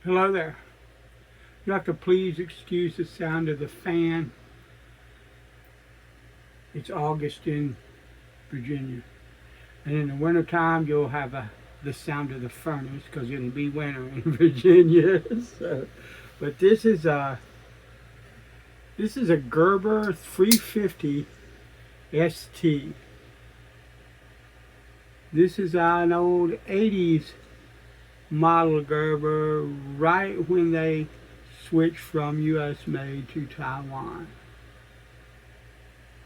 Hello there. You have to please excuse the sound of the fan. It's August in Virginia. And in the wintertime, you'll have the sound of the furnace because it'll be winter in Virginia. So, but this is a Gerber 350 ST. This is an old 80s model Gerber right when they switched from US made to Taiwan.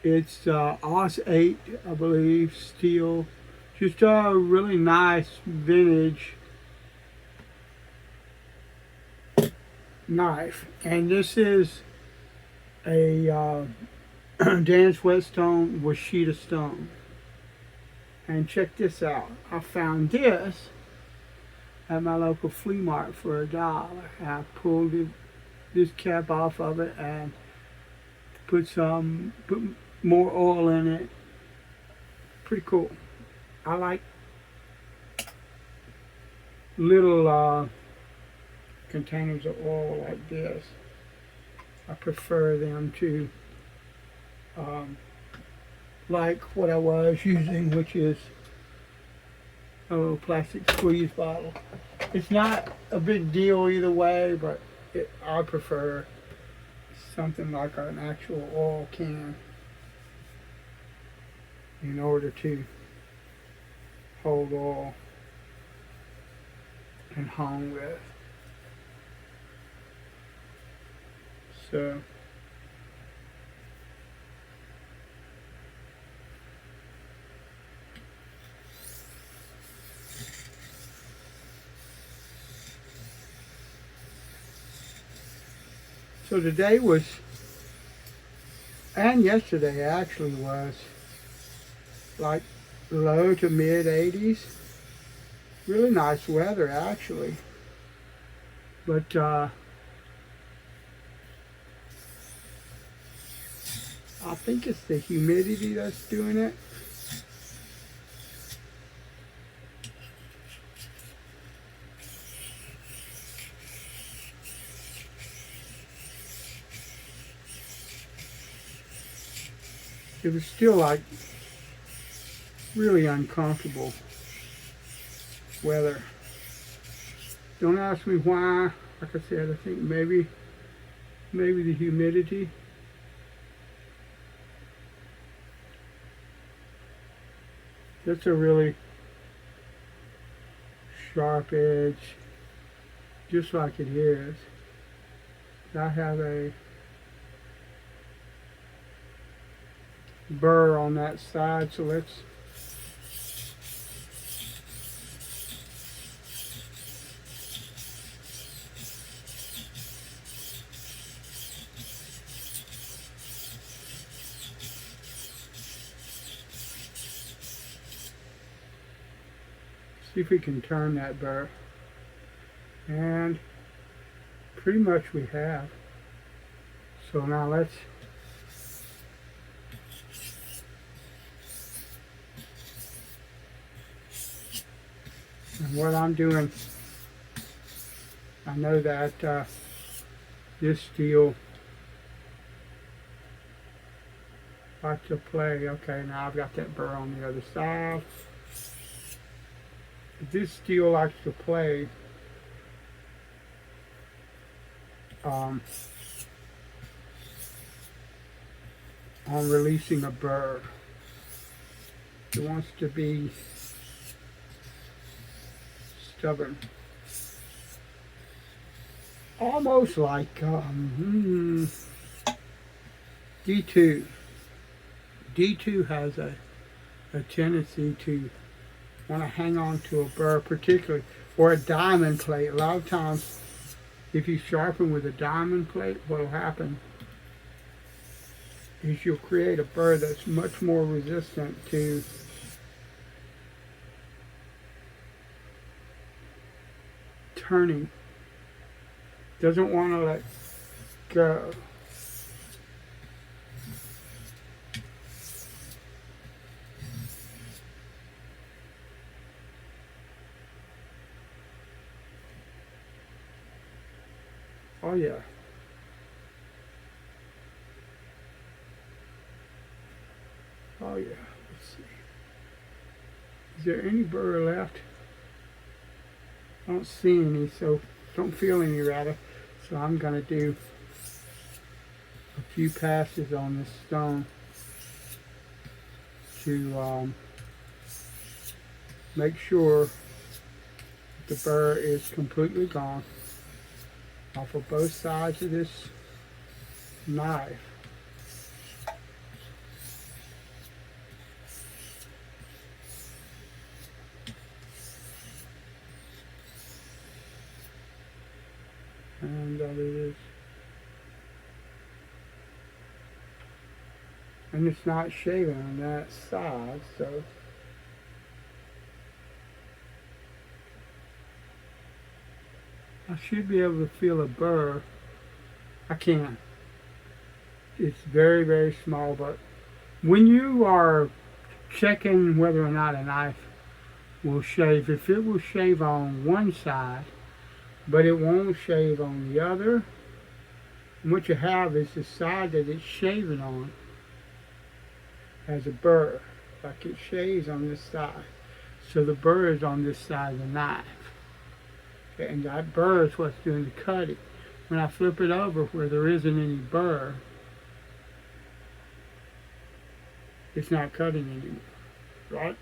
It's OS 8, I believe, steel. Just a really nice vintage knife. And this is a Dan's Whetstone Washita stone. And check this out. I found this at my local flea market for $1. I pulled this cap off of it and put more oil in it. Pretty cool. I like little containers of oil like this. I prefer them to like what I was using, which is a little plastic squeeze bottle. It's not a big deal either way, but I prefer something like an actual oil can in order to hold oil and home with. So today was, and yesterday actually was, like low to mid 80s. Really nice weather actually. But I think it's the humidity that's doing it. It was still like really uncomfortable weather. Don't ask me why. Like I said, I think maybe the humidity. That's a really sharp edge, just like it is. I have a burr on that side, so let's see if we can turn that burr. And pretty much we have. So now let's and what I'm doing, I know that this steel likes to play. Okay, now I've got that burr on the other side. This steel likes to play on releasing a burr. It wants to be stubborn. Almost like D2. D2 has a tendency to want to hang on to a burr, particularly, or a diamond plate. A lot of times, if you sharpen with a diamond plate, what will happen is you'll create a burr that's much more resistant to turning. Doesn't want to let go. Oh yeah. Oh yeah. Let's see. Is there any burr left? I don't see any, so don't feel any rather. So I'm gonna do a few passes on this stone to make sure the burr is completely gone off of both sides of this knife. And that is, and it's not shaven on that side, so I should be able to feel a burr. I can. It's very, very small, but when you are checking whether or not a knife will shave, if it will shave on one side, but it won't shave on the other, and what you have is the side that it's shaving on has a burr, like it shaves on this side. So the burr is on this side of the knife. And that burr is what's doing the cutting. When I flip it over where there isn't any burr, it's not cutting anymore, right?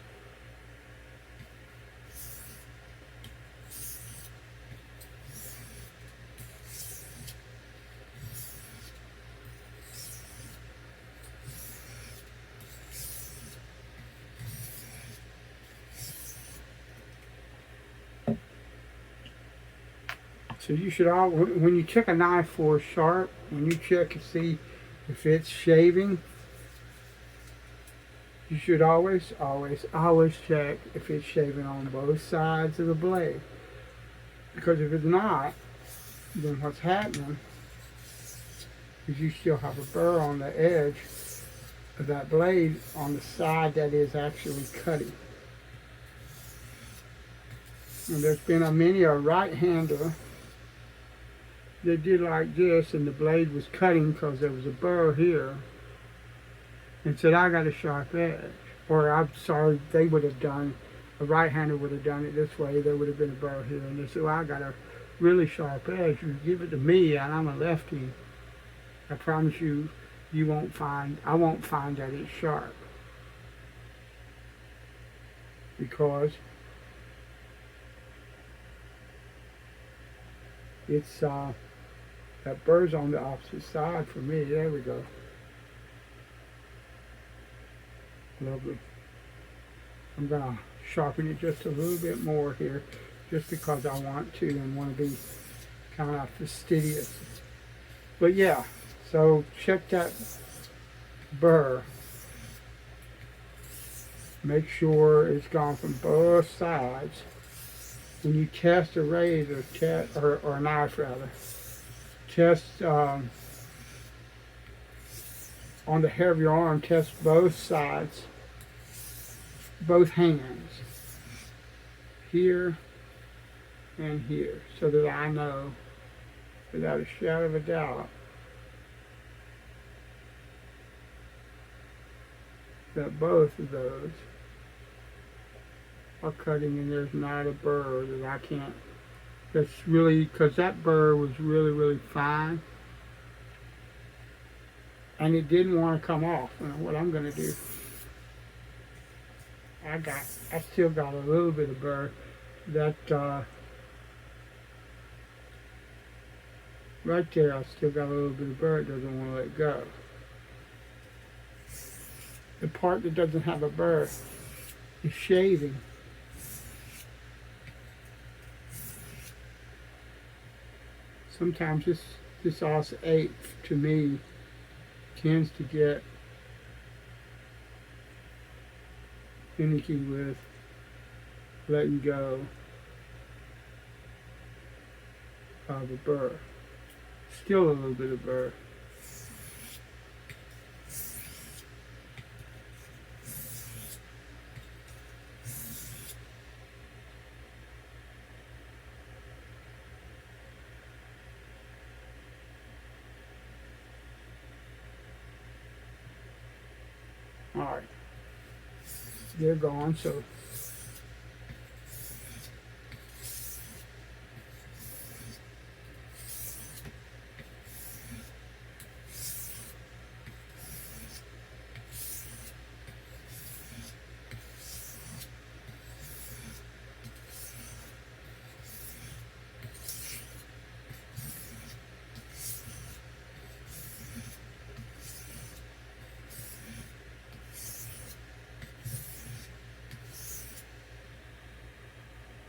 So you should all, when you check a knife for sharp, when you check to see if it's shaving, you should always, always, always check if it's shaving on both sides of the blade. Because if it's not, then what's happening is you still have a burr on the edge of that blade on the side that is actually cutting. And there's been many a right-hander that did like this, and the blade was cutting because there was a burr here, and said, I got a sharp edge. Or I'm sorry, they would have done, a right-hander would have done it this way, there would have been a burr here, and they said, well, I got a really sharp edge. You give it to me, and I'm a lefty, I promise you, I won't find that it's sharp. Because it's, that burr's on the opposite side for me. There we go. Lovely. I'm going to sharpen it just a little bit more here, just because I want to and want to be kind of fastidious. But yeah, so check that burr. Make sure it's gone from both sides. When you test a razor, or a knife rather, test on the hair of your arm, test both sides, both hands, here and here, so that I know without a shadow of a doubt that both of those are cutting, and there's not a burr that I can't. That's really, because that burr was really, really fine, and it didn't want to come off. And what I'm going to do, I still got a little bit of burr that right there. I still got a little bit of burr. It doesn't want to let go. The part that doesn't have a burr is shaving. Sometimes this os 8 to me tends to get finicky with letting go of a burr. Still a little bit of burr. Alright, they're gone, so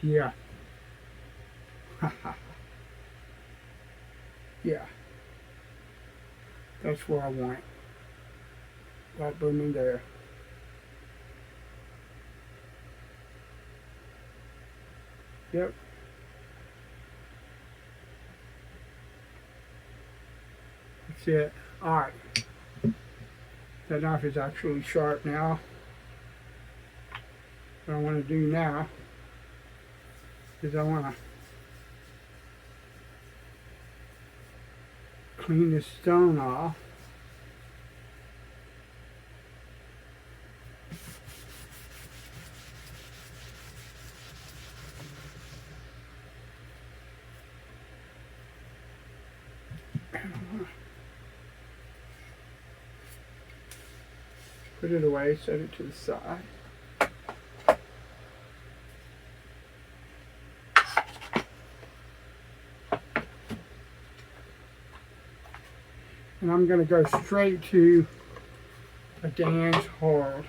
yeah. Yeah, that's where I want it. Right booming there. Yep, that's it. Alright, that knife is actually sharp now. What I want to do now is I want to clean this stone off. Put it away, set it to the side. And I'm going to go straight to a Dan's hard.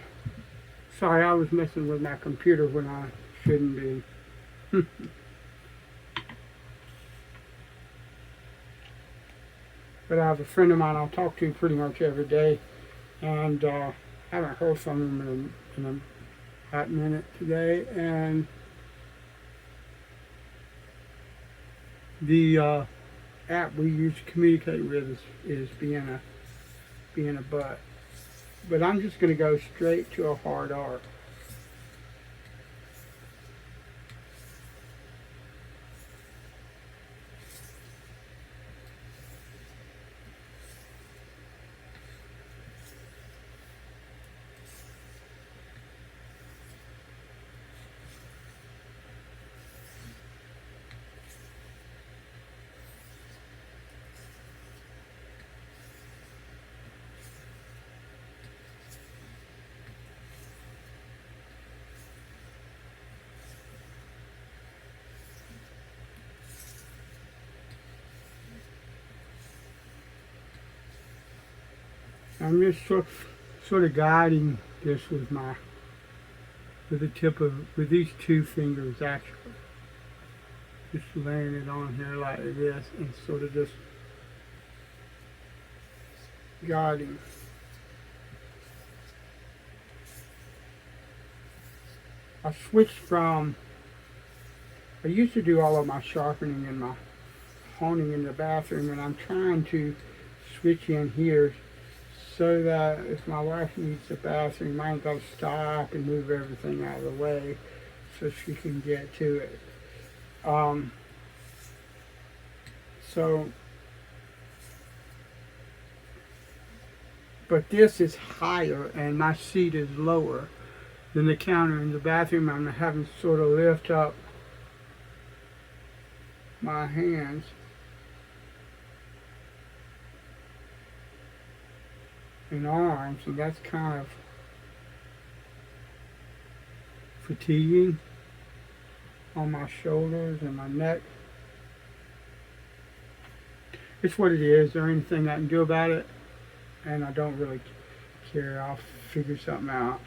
Sorry, I was messing with my computer when I shouldn't be. But I have a friend of mine I'll talk to pretty much every day, and haven't heard from him in a hot minute today. And the app we use to communicate with is being a butt. But I'm just going to go straight to a hard arc. I'm just sort of guiding this with with these two fingers actually. Just laying it on here like this and sort of just guiding. I switched from, I used to do all of my sharpening and my honing in the bathroom, and I'm trying to switch in here so that if my wife needs the bathroom, I ain't got to stop and move everything out of the way so she can get to it. But this is higher and my seat is lower than the counter in the bathroom. I'm having to sort of lift up my hands. And arms, and that's kind of fatiguing on my shoulders and my neck. It's what it is. There anything I can do about it, and I don't really care. I'll figure something out.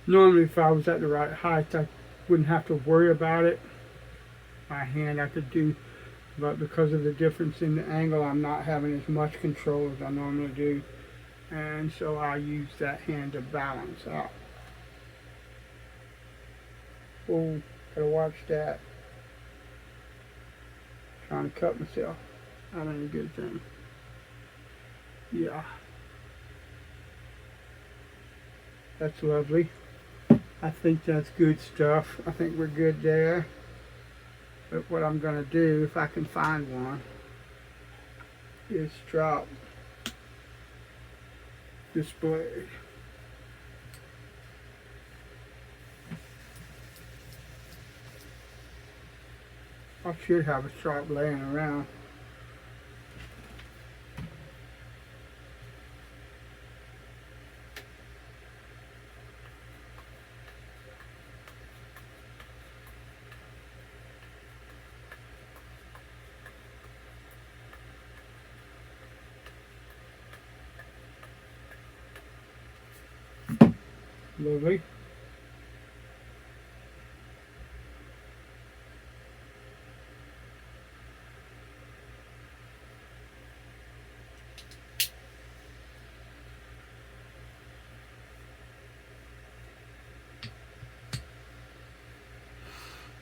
Normally, if I was at the right height, I wouldn't have to worry about it. My hand I could do, but because of the difference in the angle, I'm not having as much control as I normally do. And so I use that hand to balance out. Oh, gotta watch that. Trying to cut myself. That ain't a good thing. Yeah, that's lovely. I think that's good stuff. I think we're good there. But what I'm going to do, if I can find one, is drop this blade. I should have a sharp laying around. Lovely.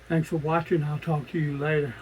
Thanks for watching. I'll talk to you later.